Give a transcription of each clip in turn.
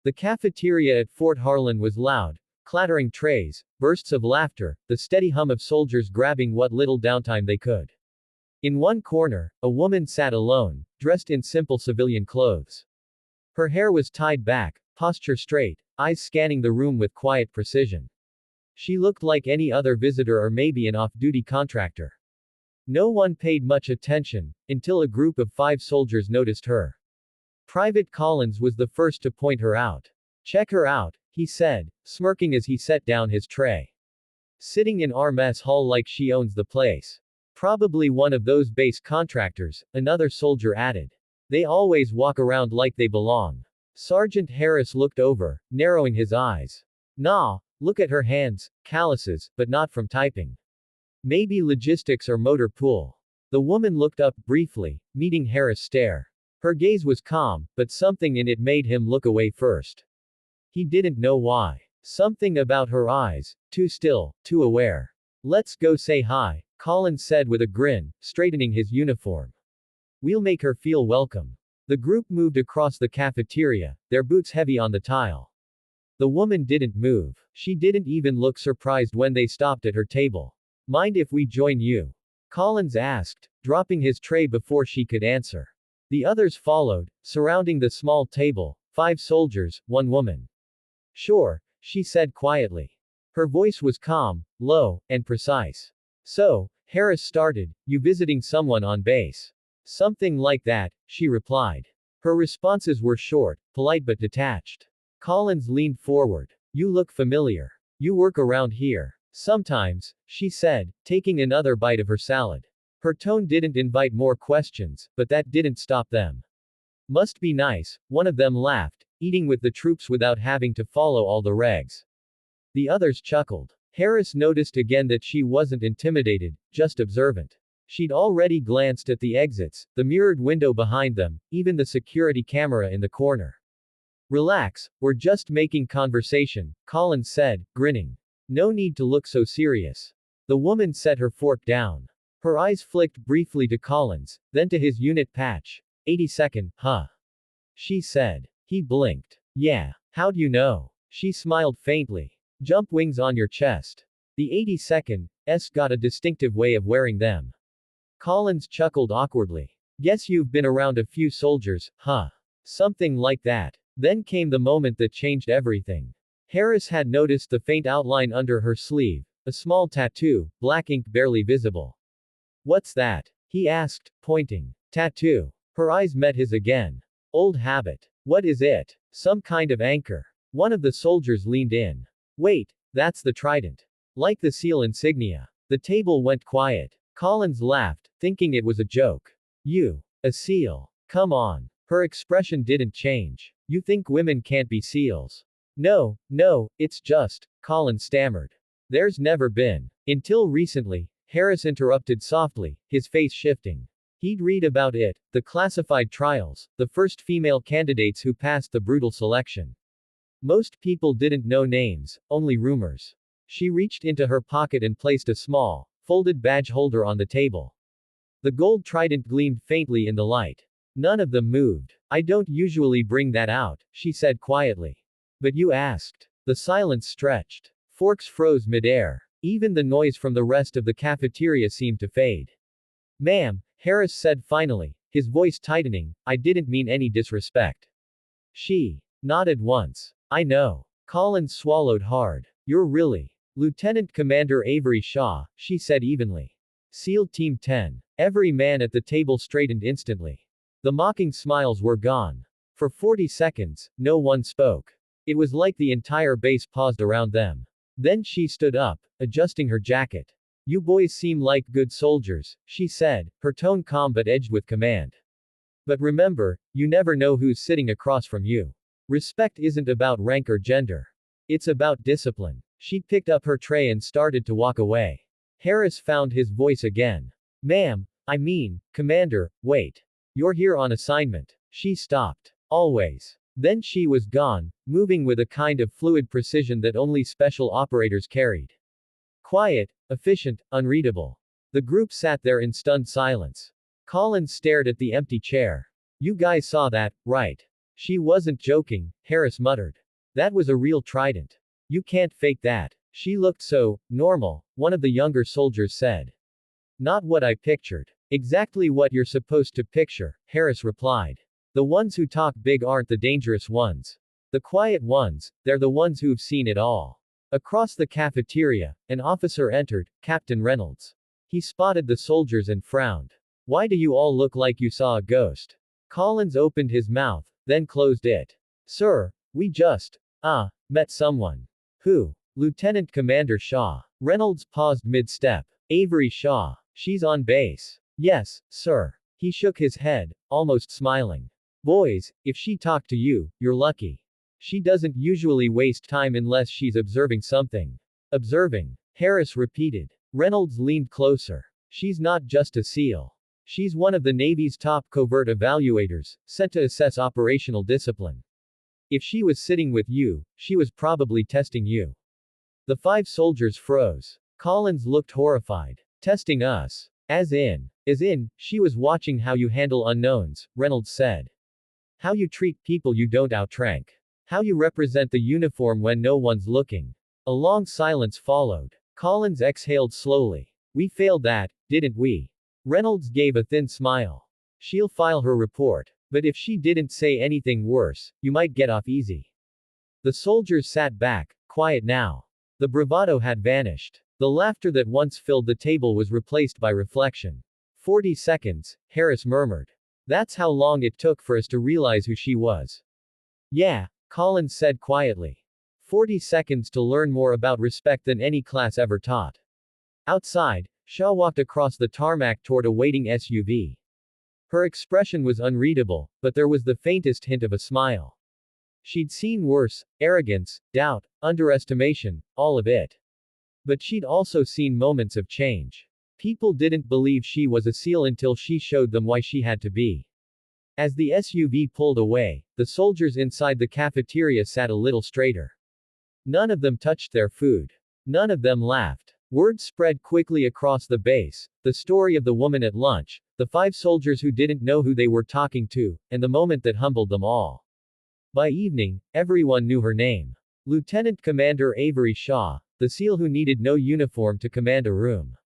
The cafeteria at Fort Harlan was loud, clattering trays, bursts of laughter, the steady hum of soldiers grabbing what little downtime they could. In one corner, a woman sat alone, dressed in simple civilian clothes. Her hair was tied back, posture straight, eyes scanning the room with quiet precision. She looked like any other visitor or maybe an off-duty contractor. No one paid much attention, until a group of 5 soldiers noticed her. Private Collins was the first to point her out. "Check her out," he said, smirking as he set down his tray. "Sitting in our mess hall like she owns the place. Probably one of those base contractors," another soldier added. "They always walk around like they belong." Sergeant Harris looked over, narrowing his eyes. "Nah, look at her hands, calluses, but not from typing. Maybe logistics or motor pool." The woman looked up briefly, meeting Harris' stare. Her gaze was calm, but something in it made him look away first. He didn't know why. Something about her eyes, too still, too aware. "Let's go say hi," Collins said with a grin, straightening his uniform. "We'll make her feel welcome." The group moved across the cafeteria, their boots heavy on the tile. The woman didn't move. She didn't even look surprised when they stopped at her table. "Mind if we join you?" Collins asked, dropping his tray before she could answer. The others followed, surrounding the small table, 5 soldiers, 1 woman. "Sure," she said quietly. Her voice was calm, low, and precise. "So," Harris started, "you visiting someone on base?" "Something like that," she replied. Her responses were short, polite but detached. Collins leaned forward. "You look familiar. You work around here." "Sometimes," she said, taking another bite of her salad. Her tone didn't invite more questions, but that didn't stop them. "Must be nice," one of them laughed, "eating with the troops without having to follow all the regs." The others chuckled. Harris noticed again that she wasn't intimidated, just observant. She'd already glanced at the exits, the mirrored window behind them, even the security camera in the corner. "Relax, we're just making conversation," Collins said, grinning. "No need to look so serious." The woman set her fork down. Her eyes flicked briefly to Collins, then to his unit patch. 82nd, huh? She said. He blinked. "Yeah. How'd you know?" She smiled faintly. "Jump wings on your chest. The 82nd's got a distinctive way of wearing them." Collins chuckled awkwardly. "Guess you've been around a few soldiers, huh?" Something like that. Then came the moment that changed everything. Harris had noticed the faint outline under her sleeve, a small tattoo, black ink barely visible. "What's that?" he asked, pointing. "Tattoo." Her eyes met his again. "Old habit." "What is it?" "Some kind of anchor." One of the soldiers leaned in. "Wait, that's the trident. Like the SEAL insignia." The table went quiet. Collins laughed, thinking it was a joke. "You? A SEAL? Come on." Her expression didn't change. "You think women can't be SEALs?" No, it's just," Collins stammered. "There's never been." "Until recently," Harris interrupted softly, his face shifting. He'd read about it, the classified trials, the first female candidates who passed the brutal selection. Most people didn't know names, only rumors. She reached into her pocket and placed a small, folded badge holder on the table. The gold trident gleamed faintly in the light. None of them moved. "I don't usually bring that out," she said quietly. "But you asked." The silence stretched. Forks froze midair. Even the noise from the rest of the cafeteria seemed to fade. "Ma'am," Harris said finally, his voice tightening, "I didn't mean any disrespect." She nodded once. "I know." Collins swallowed hard. "You're really Lieutenant Commander Avery Shaw," she said evenly. "SEAL Team 10. Every man at the table straightened instantly. The mocking smiles were gone. For 40 seconds, no one spoke. It was like the entire base paused around them. Then she stood up, adjusting her jacket. "You boys seem like good soldiers," she said, her tone calm but edged with command. "But remember, you never know who's sitting across from you. Respect isn't about rank or gender. It's about discipline." She picked up her tray and started to walk away. Harris found his voice again. "Ma'am, I mean, Commander, wait. You're here on assignment." She stopped. "Always." Then she was gone, moving with a kind of fluid precision that only special operators carried. Quiet, efficient, unreadable. The group sat there in stunned silence. Collins stared at the empty chair. "You guys saw that, right?" She wasn't joking, Harris muttered. That was a real trident. You can't fake that. She looked so normal, one of the younger soldiers said. Not what I pictured. Exactly what you're supposed to picture, Harris replied. The ones who talk big aren't the dangerous ones. The quiet ones, they're the ones who've seen it all. Across the cafeteria, an officer entered, Captain Reynolds. He spotted the soldiers and frowned. Why do you all look like you saw a ghost? Collins opened his mouth, then closed it. Sir, we just, met someone. Who? Lieutenant Commander Shaw. Reynolds paused mid-step. Avery Shaw. She's on base. Yes, sir. He shook his head, almost smiling. Boys, if she talked to you, you're lucky. She doesn't usually waste time unless she's observing something. Observing. Harris repeated. Reynolds leaned closer. She's not just a SEAL. She's one of the Navy's top covert evaluators, sent to assess operational discipline. If she was sitting with you, she was probably testing you. The 5 soldiers froze. Collins looked horrified. Testing us. As in, she was watching how you handle unknowns, Reynolds said. How you treat people you don't outrank. How you represent the uniform when no one's looking. A long silence followed. Collins exhaled slowly. We failed that, didn't we? Reynolds gave a thin smile. She'll file her report. But if she didn't say anything worse, you might get off easy. The soldiers sat back, quiet now. The bravado had vanished. The laughter that once filled the table was replaced by reflection. 40 seconds, Harris murmured. That's how long it took for us to realize who she was. Yeah, Collins said quietly. 40 seconds to learn more about respect than any class ever taught. Outside, Shaw walked across the tarmac toward a waiting SUV. Her expression was unreadable, but there was the faintest hint of a smile. She'd seen worse, arrogance, doubt, underestimation, all of it. But she'd also seen moments of change. People didn't believe she was a SEAL until she showed them why she had to be. As the SUV pulled away, the soldiers inside the cafeteria sat a little straighter. None of them touched their food. None of them laughed. Word spread quickly across the base, the story of the woman at lunch, the 5 soldiers who didn't know who they were talking to, and the moment that humbled them all. By evening, everyone knew her name. Lieutenant Commander Avery Shaw, the SEAL who needed no uniform to command a room.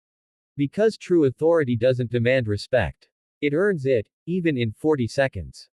Because true authority doesn't demand respect. It earns it, even in 40 seconds.